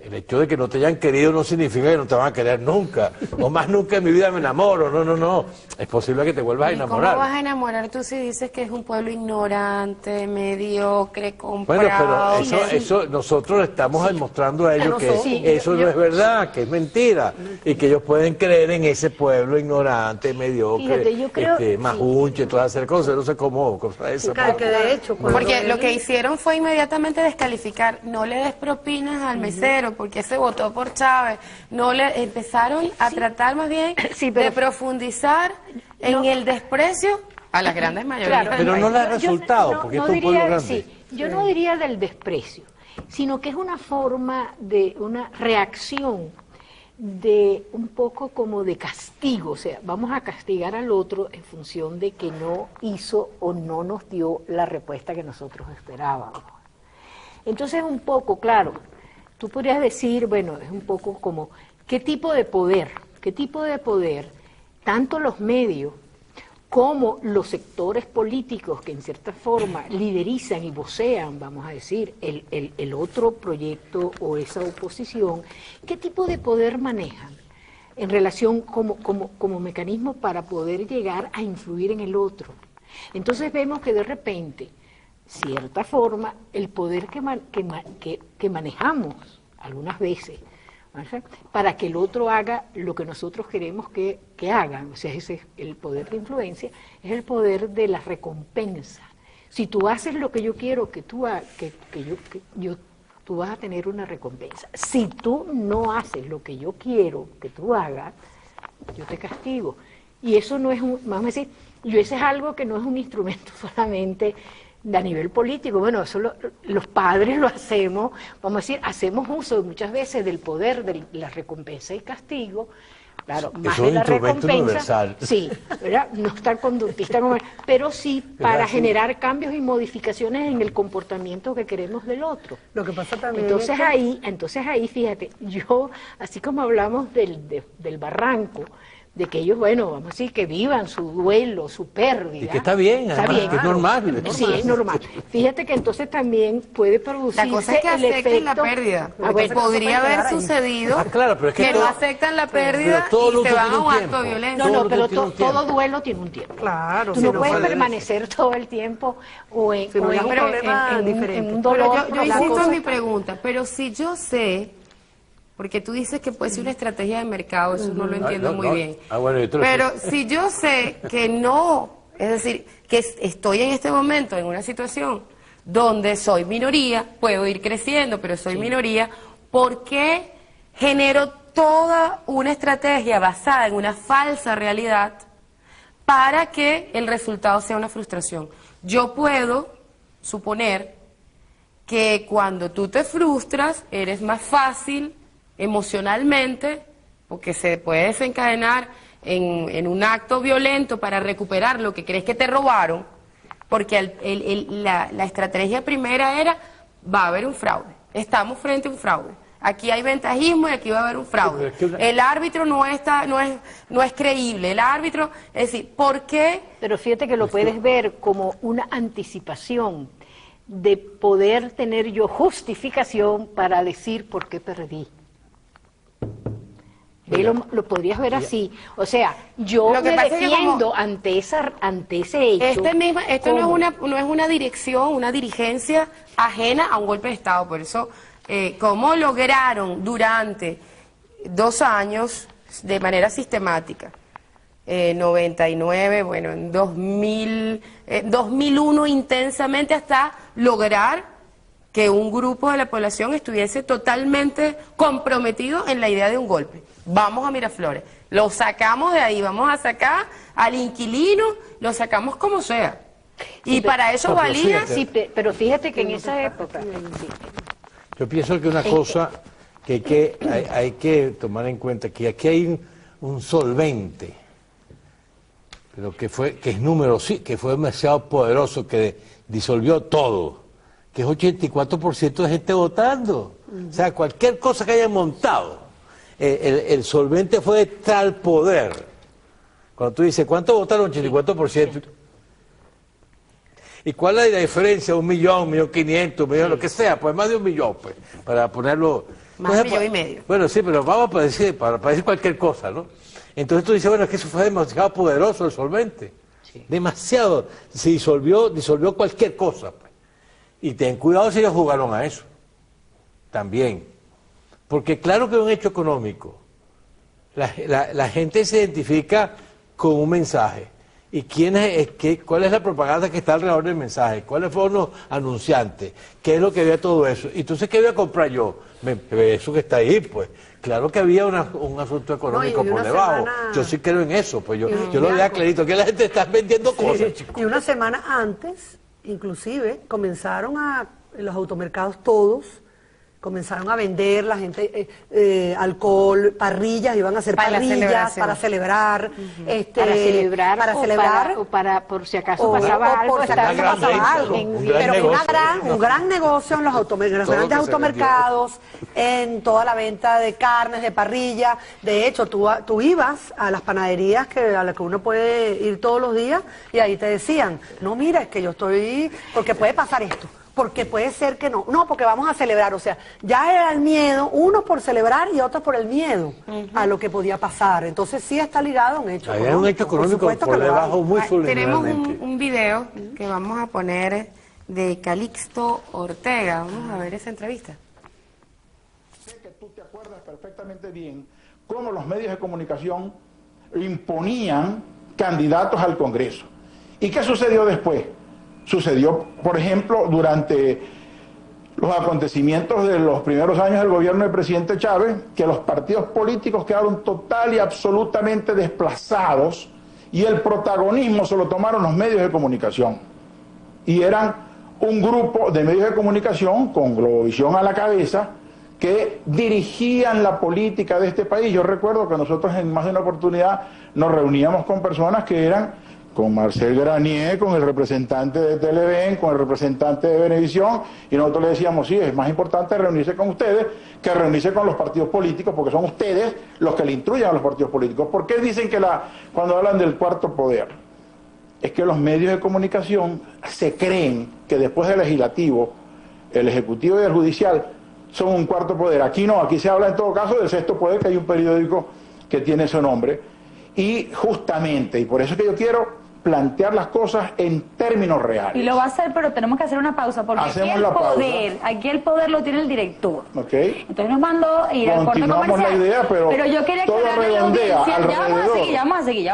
El hecho de que no te hayan querido no significa que no te van a querer nunca. O más nunca en mi vida me enamoro. No, no, no. Es posible que te vuelvas a enamorar. ¿Cómo vas a enamorar tú si dices que es un pueblo ignorante, mediocre, comprado? Bueno, pero eso nosotros le estamos demostrando a ellos que eso no es verdad, que es mentira. Y que ellos pueden creer en ese pueblo ignorante, mediocre, Fíjate, yo creo, majunche, todas esas cosas, no sé cómo, cosas esas. Que de hecho, porque lo que hicieron fue inmediatamente descalificar, no le des propinas al mesero, porque se votó por Chávez, no le empezaron a tratar más bien de profundizar en el desprecio a las grandes mayorías. Claro, pero no le ha resultado, porque esto es un pueblo grande. Sí, yo no diría del desprecio, sino que es una forma de una reacción de un poco como de castigo, o sea, vamos a castigar al otro en función de que no hizo o no nos dio la respuesta que nosotros esperábamos. Entonces un poco, claro, tú podrías decir, bueno, es un poco como, ¿qué tipo de poder, tanto los medios como los sectores políticos que en cierta forma liderizan y vocean, vamos a decir, el otro proyecto o esa oposición, qué tipo de poder manejan en relación como mecanismo para poder llegar a influir en el otro? Entonces vemos que de repente, cierta forma, el poder que manejamos algunas veces, para que el otro haga lo que nosotros queremos que hagan, o sea, ese es el poder de influencia, es el poder de la recompensa. Si tú haces lo que yo quiero que tú hagas, tú vas a tener una recompensa. Si tú no haces lo que yo quiero que tú hagas, yo te castigo. Y eso no es vamos a decir, eso es algo que no es un instrumento solamente a nivel político. Bueno, eso los padres lo hacemos, vamos a decir, hacemos uso muchas veces del poder de la recompensa y castigo, claro, más de la recompensa, universal. Sí, ¿verdad? No estar conductista, pero sí para generar cambios y modificaciones en el comportamiento que queremos del otro. Lo que pasa también entonces ahí, fíjate, yo, así como hablamos del barranco, de que ellos, bueno, vamos a decir, que vivan su duelo, su pérdida. Y que está bien, además, que es normal. Sí, es normal. Fíjate que entonces también puede producirse la cosa es que acepten la pérdida. Porque podría haber sucedido claro, pero es que no aceptan la pérdida y se van a un acto violento. No, pero todo duelo tiene un tiempo. Claro. Tú no puedes permanecer todo el tiempo o en un dolor. Yo insisto en mi pregunta, pero si yo sé... Porque tú dices que puede ser una estrategia de mercado, eso no lo entiendo muy bien. Pero si yo sé que no, es decir, que estoy en este momento en una situación donde soy minoría, puedo ir creciendo, pero soy minoría, ¿por qué genero toda una estrategia basada en una falsa realidad para que el resultado sea una frustración? Yo puedo suponer que cuando tú te frustras, eres más fácil emocionalmente, porque se puede desencadenar en un acto violento para recuperar lo que crees que te robaron, porque la estrategia primera era, va a haber un fraude, estamos frente a un fraude, aquí hay ventajismo y aquí va a haber un fraude, el árbitro no es creíble, el árbitro, es decir, ¿por qué? Pero fíjate que lo puedes ver como una anticipación de poder tener yo justificación para decir por qué perdí. Lo podrías ver así, o sea, yo me defiendo ante ese hecho. Esto no es una dirección, una dirigencia ajena a un golpe de Estado, por eso, ¿cómo lograron durante 2 años de manera sistemática? 99, bueno, en 2001 intensamente hasta lograr que un grupo de la población estuviese totalmente comprometido en la idea de un golpe. Vamos a Miraflores, lo sacamos de ahí, vamos a sacar al inquilino, lo sacamos como sea. Y para eso valía... Sí, pero fíjate que en esa época... Yo pienso que una cosa que hay que tomar en cuenta, que aquí hay un solvente, pero que fue demasiado poderoso, que disolvió todo, que es 84% de gente votando. O sea, cualquier cosa que hayan montado, el solvente fue de tal poder. Cuando tú dices, ¿cuánto votaron? 84%. ¿Y cuál es la diferencia? 1 millón, 1.500.000, 1 millón, lo que sea, pues más de 1 millón, pues, para ponerlo. Más de 1,5 millones. Bueno, sí, pero vamos para decir cualquier cosa, ¿no? Entonces tú dices, bueno, es que eso fue demasiado poderoso el solvente. Sí. Demasiado. Se disolvió cualquier cosa. Pues. Y ten cuidado si ellos jugaron a eso. También. Porque claro que es un hecho económico. La gente se identifica con un mensaje. ¿Y cuál es la propaganda que está alrededor del mensaje? ¿Cuáles fueron los anunciantes? ¿Qué es lo que había todo eso? Entonces, ¿qué voy a comprar yo? Eso que está ahí, pues. Claro que había un asunto económico por debajo. Yo sí creo en eso, pues yo lo veía clarito, que la gente está vendiendo cosas, chicos. Y una semana antes, inclusive, los automercados todos, comenzaron a vender, la gente, alcohol, parrillas, iban a hacer parrillas para celebrar. O para por si acaso pasaba algo. Pero un gran negocio en los grandes automercados, en toda la venta de carnes, de parrilla. De hecho, tú ibas a las panaderías a las que uno puede ir todos los días y ahí te decían, no, mira, es que yo estoy, porque puede pasar esto. Porque puede ser que no, porque vamos a celebrar, o sea, ya era el miedo, unos por celebrar y otros por el miedo a lo que podía pasar, entonces sí está ligado a un hecho económico. Hay un hecho económico por debajo muy subliminalmente. Tenemos un video que vamos a poner de Calixto Ortega, vamos a ver esa entrevista. Sé que tú te acuerdas perfectamente bien cómo los medios de comunicación imponían candidatos al Congreso. ¿Y qué sucedió después? Sucedió, por ejemplo, durante los acontecimientos de los primeros años del gobierno del presidente Chávez, que los partidos políticos quedaron total y absolutamente desplazados y el protagonismo se lo tomaron los medios de comunicación. Y eran un grupo de medios de comunicación con Globovisión a la cabeza que dirigían la política de este país. Yo recuerdo que nosotros en más de una oportunidad nos reuníamos con personas que eran con Marcel Granier, con el representante de Televen, con el representante de Venevisión, y nosotros le decíamos, sí, es más importante reunirse con ustedes que reunirse con los partidos políticos, porque son ustedes los que le instruyen a los partidos políticos. ¿Por qué dicen que cuando hablan del cuarto poder? Es que los medios de comunicación se creen que después del legislativo, el ejecutivo y el judicial son un cuarto poder. Aquí no, aquí se habla en todo caso del sexto poder, que hay un periódico que tiene ese nombre, y justamente, y por eso es que yo quiero plantear las cosas en términos reales. Y lo va a hacer, pero tenemos que hacer una pausa, porque aquí el poder lo tiene el director. Okay. Entonces nos mandó a ir al corte comercial. La idea, pero yo quería aclararle a la audiencia, ya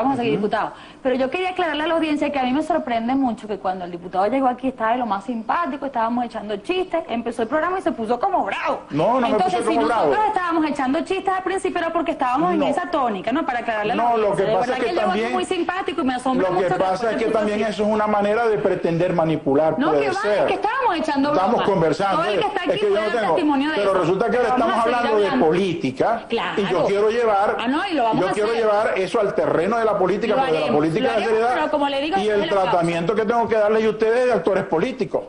vamos a seguir, diputado. Pero yo quería aclararle a la audiencia que a mí me sorprende mucho que cuando el diputado llegó aquí estaba de lo más simpático, estábamos echando chistes, empezó el programa y se puso como bravo. Entonces, si nosotros estábamos echando chistes al principio era porque estábamos en esa tónica, ¿no? Para aclararle a la audiencia. Lo que pasa es que también, muy simpático y me asombra mucho. Lo que pasa es que también eso es una manera de pretender manipular. No, que va, es que estábamos echando broma. Estamos conversando. Todo el que está aquí fue el testimonio de eso. Pero resulta que ahora estamos hablando de política. Claro. Y yo quiero llevar eso al terreno de la política, porque la política de seriedad y el tratamiento que tengo que darle a ustedes de actores políticos,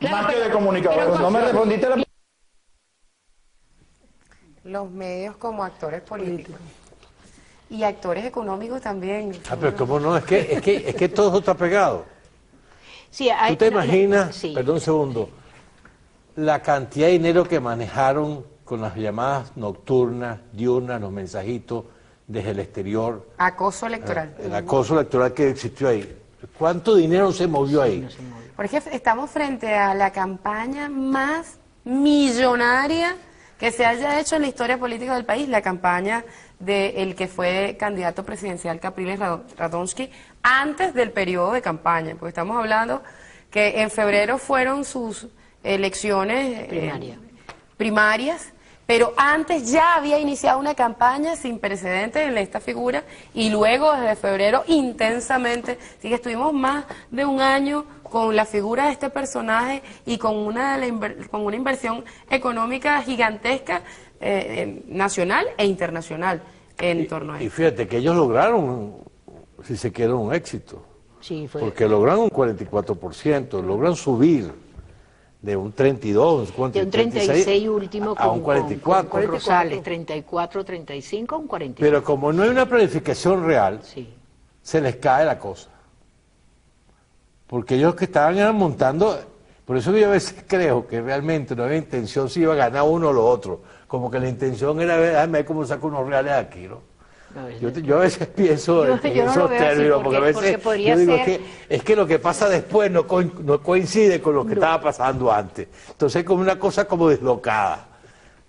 más que de comunicadores. No me respondiste la... Los medios como actores políticos. Y actores económicos también. Pero cómo no, es que todo está pegado. Sí, ¿Tú te imaginas, perdón un segundo, la cantidad de dinero que manejaron con las llamadas nocturnas, diurnas, los mensajitos desde el exterior? Acoso electoral. El acoso electoral que existió ahí. ¿Cuánto dinero se movió ahí? Porque estamos frente a la campaña más millonaria que se haya hecho en la historia política del país, la campaña del que fue candidato presidencial Capriles Radonsky antes del periodo de campaña, porque estamos hablando que en febrero fueron sus elecciones primarias, pero antes ya había iniciado una campaña sin precedentes en esta figura y luego desde febrero intensamente, así que estuvimos más de un año con la figura de este personaje y con una inversión económica gigantesca nacional e internacional en torno a eso. Y fíjate que ellos lograron, si se quiere, un éxito. Sí, porque lograron un 44%, logran subir de un 32, de un 36 último a un 44. Con Rosales, 34, 35, un 44. Pero como no hay una planificación real, se les cae la cosa. Porque ellos que estaban montando, Por eso yo a veces creo que realmente no había intención si iba a ganar uno o lo otro. Como que la intención era ver, déjame ver cómo saco unos reales aquí, ¿no? Yo a veces pienso en esos términos, porque a veces yo digo es que lo que pasa después no coincide con lo que estaba pasando antes. Entonces es como una cosa como deslocada.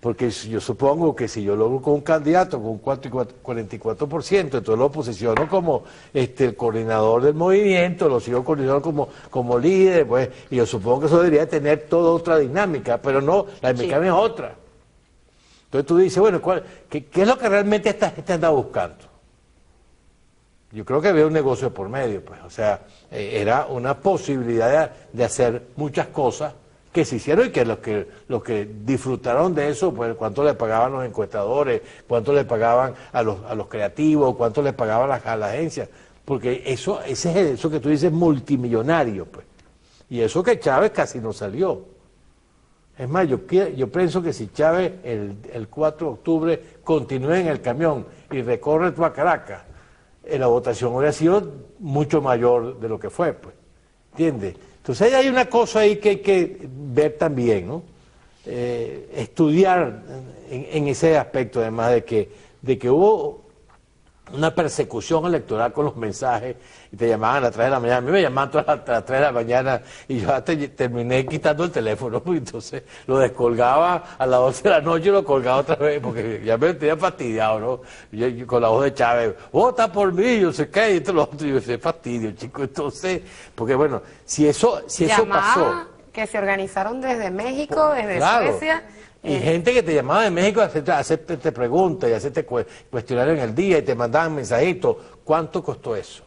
Porque yo supongo que si yo logro con un candidato con un 44%, entonces lo posiciono como el coordinador del movimiento, lo sigo coordinador como líder, pues, y yo supongo que eso debería tener toda otra dinámica, pero no, la dinámica es otra. Entonces tú dices, bueno, ¿qué es lo que realmente esta gente anda buscando? Yo creo que había un negocio por medio, pues, o sea, era una posibilidad de hacer muchas cosas que se hicieron y que los que disfrutaron de eso, pues cuánto le pagaban los encuestadores, cuánto le pagaban a los creativos, cuánto le pagaban a las agencias, porque eso que tú dices multimillonario, pues, y eso que Chávez casi no salió. Es más, yo pienso que si Chávez el 4 de octubre continúa en el camión y recorre toda Caracas, la votación hubiera sido mucho mayor de lo que fue, pues, ¿entiendes? Entonces hay una cosa ahí que hay que ver también, ¿no? Estudiar en ese aspecto, además de que hubo una persecución electoral con los mensajes y te llamaban a las 3 de la mañana. A mí me llamaban a las 3 de la mañana y yo hasta terminé quitando el teléfono, pues, entonces lo descolgaba a las 12 de la noche y lo colgaba otra vez porque ya me tenía fastidiado, ¿no? Yo con la voz de Chávez, vota por mí, yo sé qué, y esto lo otro, y yo sé, fastidio, chico. Entonces, porque bueno, si eso pasó. Que se organizaron desde México, desde Suecia. Y gente que te llamaba de México a hacerte preguntas y hacerte cuestionarios en el día y te mandaban mensajitos. ¿Cuánto costó eso?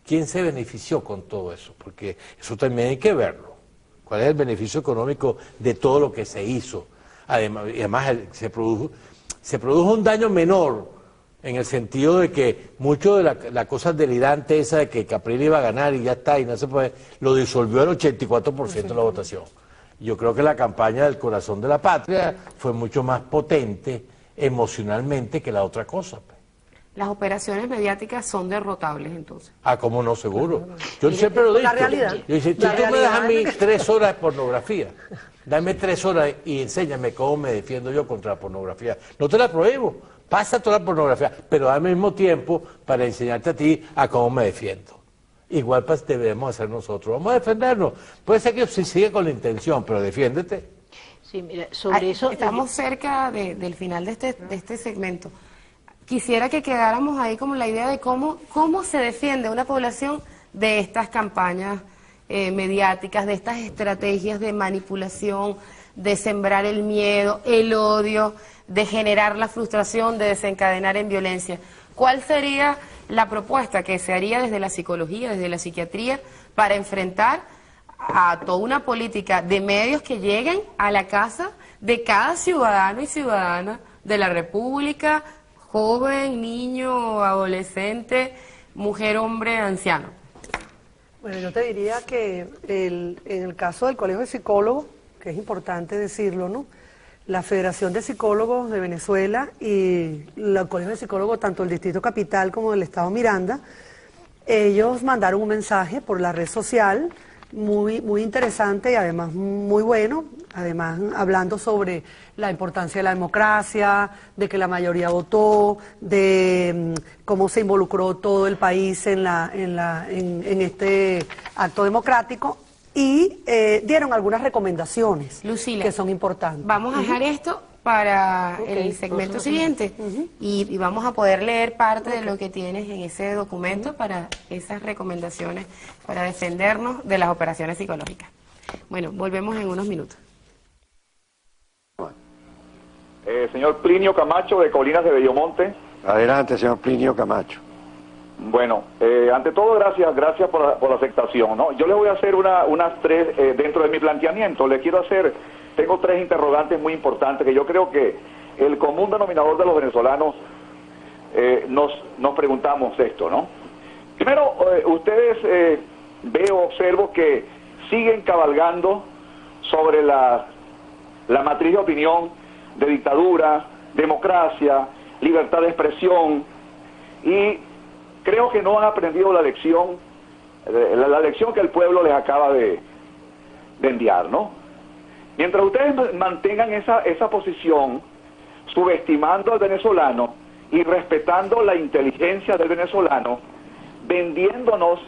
¿Quién se benefició con todo eso? Porque eso también hay que verlo. ¿Cuál es el beneficio económico de todo lo que se hizo? Además se produjo un daño menor en el sentido de que mucho de la cosa delirante esa de que Capriles iba a ganar y ya está, y no se puede, lo disolvió el 84% de la votación. Yo creo que la campaña del corazón de la patria fue mucho más potente emocionalmente que la otra cosa. Las operaciones mediáticas son derrotables, entonces. ¿Cómo no? Seguro. Yo siempre lo digo. La realidad. Yo digo, si tú me das a mí 3 horas de pornografía, dame 3 horas y enséñame cómo me defiendo yo contra la pornografía. No te la prohíbo, pasa toda la pornografía, pero al mismo tiempo para enseñarte a ti a cómo me defiendo. Igual pues debemos hacer nosotros. Vamos a defendernos. Puede ser que se siga con la intención, pero defiéndete. Sí, mira, sobre eso... Estamos cerca del final de este segmento. Quisiera que quedáramos ahí como la idea de cómo se defiende una población de estas campañas mediáticas, de estas estrategias de manipulación, de sembrar el miedo, el odio, de generar la frustración, de desencadenar en violencia. ¿Cuál sería la propuesta que se haría desde la psicología, desde la psiquiatría, para enfrentar a toda una política de medios que lleguen a la casa de cada ciudadano y ciudadana de la República, joven, niño, adolescente, mujer, hombre, anciano? Bueno, yo te diría que en el caso del Colegio de Psicólogos, que es importante decirlo, ¿no? La Federación de Psicólogos de Venezuela y el Colegio de Psicólogos, tanto del Distrito Capital como del Estado Miranda, ellos mandaron un mensaje por la red social muy interesante y además muy bueno, además hablando sobre la importancia de la democracia, de que la mayoría votó, de cómo se involucró todo el país en este acto democrático. Y dieron algunas recomendaciones, Lucila, que son importantes. Vamos a dejar esto para el segmento siguiente y vamos a poder leer parte de lo que tienes en ese documento para esas recomendaciones para defendernos de las operaciones psicológicas. Bueno, volvemos en unos minutos. Señor Plinio Camacho, de Colinas de Bellomonte. Adelante, señor Plinio Camacho. Bueno, ante todo, gracias por la aceptación, ¿no? Yo le voy a hacer unas 3, dentro de mi planteamiento, tengo 3 interrogantes muy importantes que yo creo que el común denominador de los venezolanos nos preguntamos esto, ¿no? Primero, ustedes observo que siguen cabalgando sobre la matriz de opinión de dictadura, democracia, libertad de expresión, y creo que no han aprendido la lección que el pueblo les acaba de de enviar, ¿no? Mientras ustedes mantengan esa posición, subestimando al venezolano y respetando la inteligencia del venezolano, vendiéndonos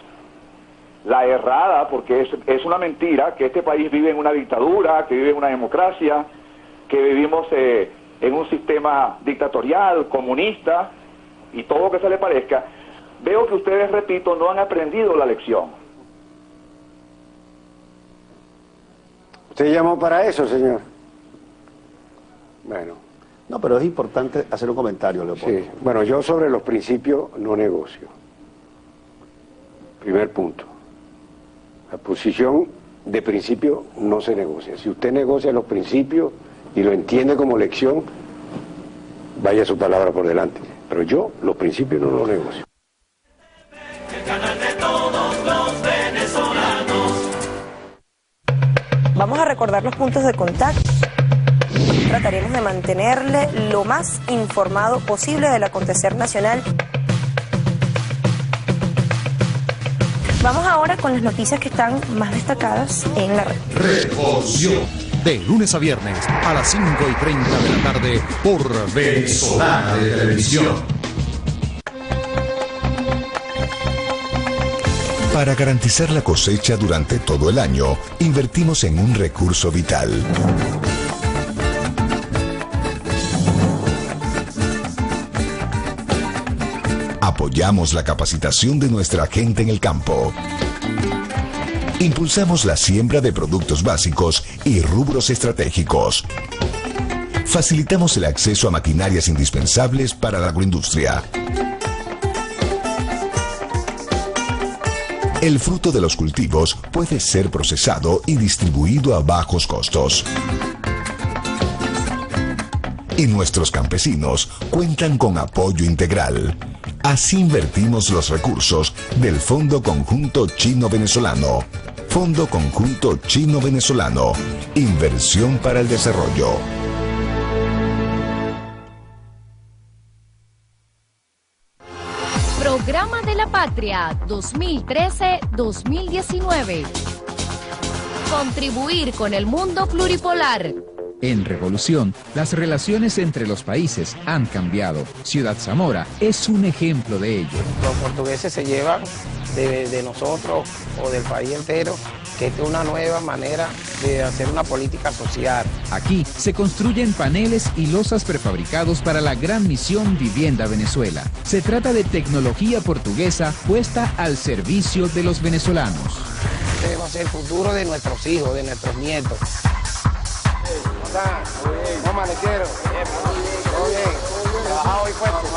la errada, porque es una mentira, que este país vive en una dictadura, que vive en una democracia, que vivimos en un sistema dictatorial, comunista, y todo lo que se le parezca, veo que ustedes, repito, no han aprendido la lección. ¿Usted llamó para eso, señor? Bueno. No, pero es importante hacer un comentario, Leopoldo. Sí, bueno, yo sobre los principios no negocio. Primer punto. La posición de principio no se negocia. Si usted negocia los principios y lo entiende como lección, vaya su palabra por delante. Pero yo los principios no los negocio. El canal de todos los venezolanos. Vamos a recordar los puntos de contacto. Trataremos de mantenerle lo más informado posible del acontecer nacional. Vamos ahora con las noticias que están más destacadas en la red. Revolución. De lunes a viernes a las 5:30 de la tarde por Venezolana de Televisión. Para garantizar la cosecha durante todo el año, invertimos en un recurso vital. Apoyamos la capacitación de nuestra gente en el campo. Impulsamos la siembra de productos básicos y rubros estratégicos. Facilitamos el acceso a maquinarias indispensables para la agroindustria. El fruto de los cultivos puede ser procesado y distribuido a bajos costos. Y nuestros campesinos cuentan con apoyo integral. Así invertimos los recursos del Fondo Conjunto Chino-Venezolano. Fondo Conjunto Chino-Venezolano. Inversión para el desarrollo. Programa de la Patria 2013-2019. Contribuir con el mundo pluripolar. En Revolución, las relaciones entre los países han cambiado. Ciudad Zamora es un ejemplo de ello. Los portugueses se llevan de nosotros o del país entero, que esta es una nueva manera de hacer una política social. Aquí se construyen paneles y losas prefabricados para la gran misión Vivienda Venezuela. Se trata de tecnología portuguesa puesta al servicio de los venezolanos. Este va a ser el futuro de nuestros hijos, de nuestros nietos. ¿Cómo amanecieron? Todo bien. Trabajado hoy fuerte.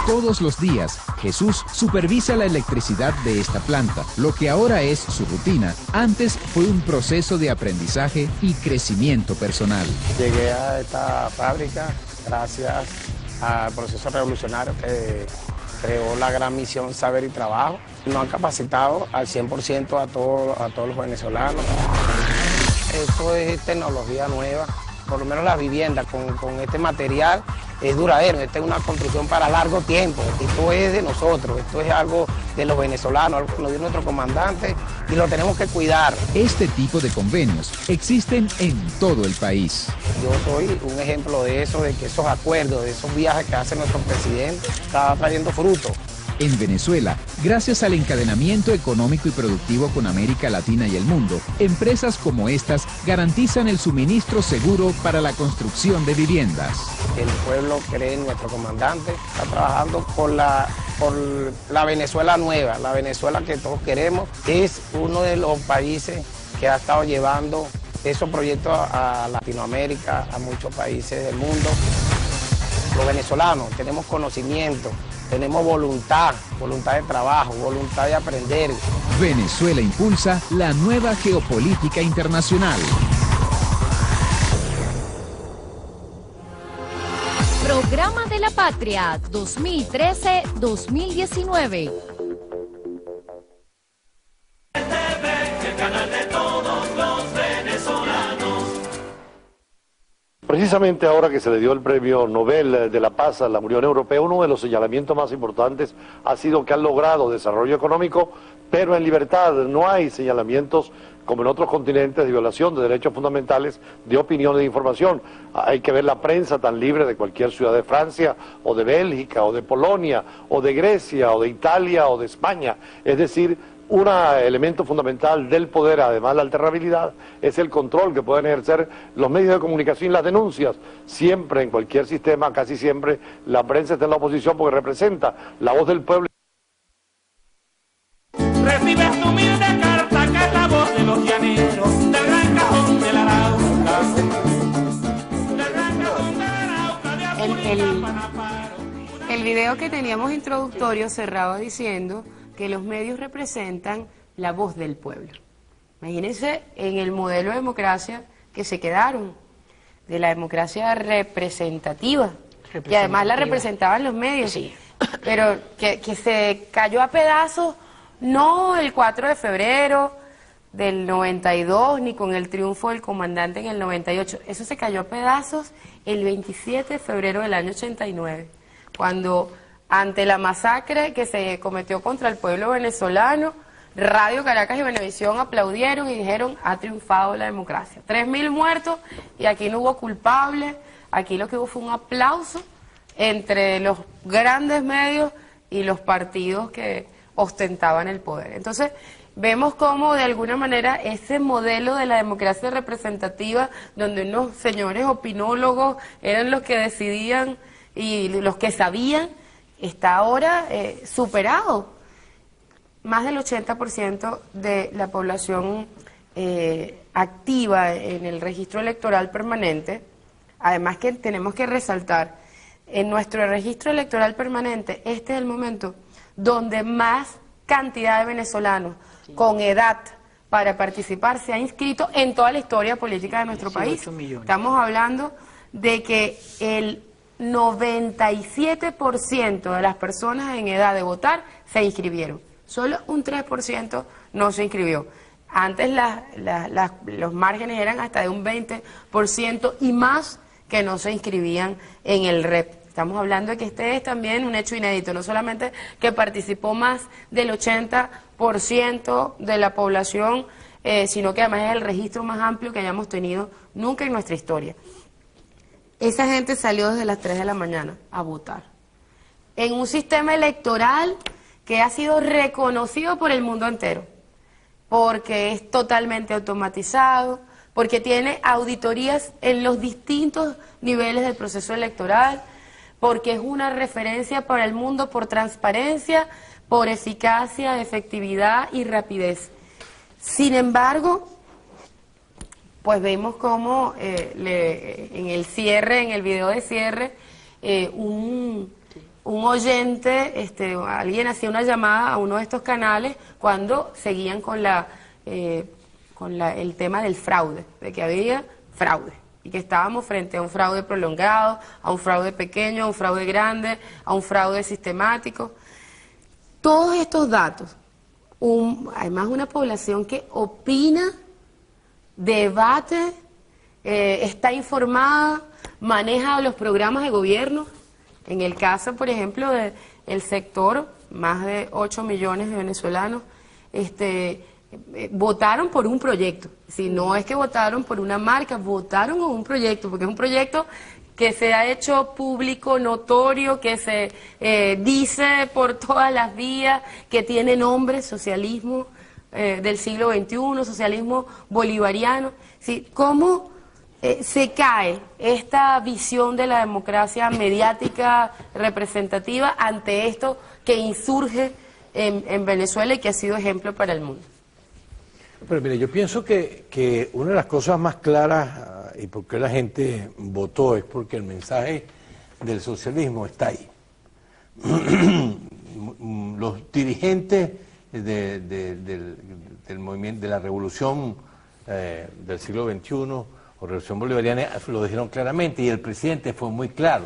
Todos los días, Jesús supervisa la electricidad de esta planta. Lo que ahora es su rutina, antes fue un proceso de aprendizaje y crecimiento personal. Llegué a esta fábrica gracias al proceso revolucionario que creó la gran misión Saber y Trabajo. Nos han capacitado al 100% a todos los venezolanos. Esto es tecnología nueva, por lo menos la vivienda con este material es duradero, esta es una construcción para largo tiempo, esto es de nosotros, esto es algo de los venezolanos, algo que nos dio nuestro comandante y lo tenemos que cuidar. Este tipo de convenios existen en todo el país. Yo soy un ejemplo de eso, de que esos acuerdos, de esos viajes que hace nuestro presidente, está trayendo fruto. En Venezuela, gracias al encadenamiento económico y productivo con América Latina y el mundo, empresas como estas garantizan el suministro seguro para la construcción de viviendas. El pueblo cree en nuestro comandante, está trabajando por la Venezuela nueva, la Venezuela que todos queremos. Es uno de los países que ha estado llevando esos proyectos a Latinoamérica, a muchos países del mundo. Los venezolanos tenemos conocimiento, tenemos voluntad de trabajo, voluntad de aprender. Venezuela impulsa la nueva geopolítica internacional. Programa de la Patria 2013-2019. El canal de todos los venezolanos. Precisamente ahora que se le dio el premio Nobel de la Paz a la Unión Europea, uno de los señalamientos más importantes ha sido que han logrado desarrollo económico, pero en libertad. No hay señalamientos como en otros continentes, de violación de derechos fundamentales, de opinión y de información. Hay que ver la prensa tan libre de cualquier ciudad de Francia, o de Bélgica, o de Polonia, o de Grecia, o de Italia, o de España. Es decir, un elemento fundamental del poder, además de la alternabilidad, es el control que pueden ejercer los medios de comunicación y las denuncias. Siempre, en cualquier sistema, casi siempre, la prensa está en la oposición porque representa la voz del pueblo. Recibes tu humilde carta, que es la voz de los llaneros, del gran cajón de la Arauca. Del gran cajón de la Arauca, de el video que teníamos introductorio cerraba diciendo que los medios representan la voz del pueblo. Imagínense en el modelo de democracia que se quedaron, de la democracia representativa, y además la representaban los medios, sí. Pero que se cayó a pedazos, no el 4 de febrero del 92, ni con el triunfo del comandante en el 98, eso se cayó a pedazos el 27 de febrero del año 89, cuando ante la masacre que se cometió contra el pueblo venezolano, Radio Caracas y Venevisión aplaudieron y dijeron, ha triunfado la democracia. 3.000 muertos y aquí no hubo culpables, aquí lo que hubo fue un aplauso entre los grandes medios y los partidos que ostentaban el poder. Entonces, vemos cómo de alguna manera ese modelo de la democracia representativa, donde unos señores opinólogos eran los que decidían y los que sabían, está ahora superado. Más del 80% de la población activa en el registro electoral permanente, además que tenemos que resaltar, en nuestro registro electoral permanente, este es el momento donde más cantidad de venezolanos con edad para participar se ha inscrito en toda la historia política de nuestro país. Estamos hablando de que el 97% de las personas en edad de votar se inscribieron. Solo un 3% no se inscribió. Antes los márgenes eran hasta de un 20% y más que no se inscribían en el REP. Estamos hablando de que este es también un hecho inédito, no solamente que participó más del 80% de la población, sino que además es el registro más amplio que hayamos tenido nunca en nuestra historia. Esa gente salió desde las 3 de la mañana a votar. En un sistema electoral que ha sido reconocido por el mundo entero, porque es totalmente automatizado, porque tiene auditorías en los distintos niveles del proceso electoral, porque es una referencia para el mundo por transparencia, por eficacia, efectividad y rapidez. Sin embargo, pues vemos cómo en el cierre, en el video de cierre, un oyente, alguien hacía una llamada a uno de estos canales cuando seguían con el tema del fraude, de que había fraude y que estábamos frente a un fraude prolongado, a un fraude pequeño, a un fraude grande, a un fraude sistemático. Todos estos datos, además una población que opina, debate, está informada, maneja los programas de gobierno. En el caso, por ejemplo, del sector, más de 8 millones de venezolanos votaron por un proyecto. Si no es que votaron por una marca, votaron por un proyecto, porque es un proyecto que se ha hecho público, notorio, que se dice por todas las vías, que tiene nombre, socialismo del siglo XXI, socialismo bolivariano. ¿Sí? ¿Cómo se cae esta visión de la democracia mediática representativa ante esto que insurge en Venezuela y que ha sido ejemplo para el mundo? Pero mire, yo pienso que una de las cosas más claras y por qué la gente votó es porque el mensaje del socialismo está ahí. Los dirigentes del movimiento, de la revolución del siglo XXI o revolución bolivariana lo dijeron claramente y el presidente fue muy claro.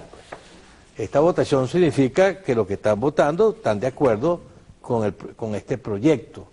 Esta votación significa que los que están votando están de acuerdo con este proyecto.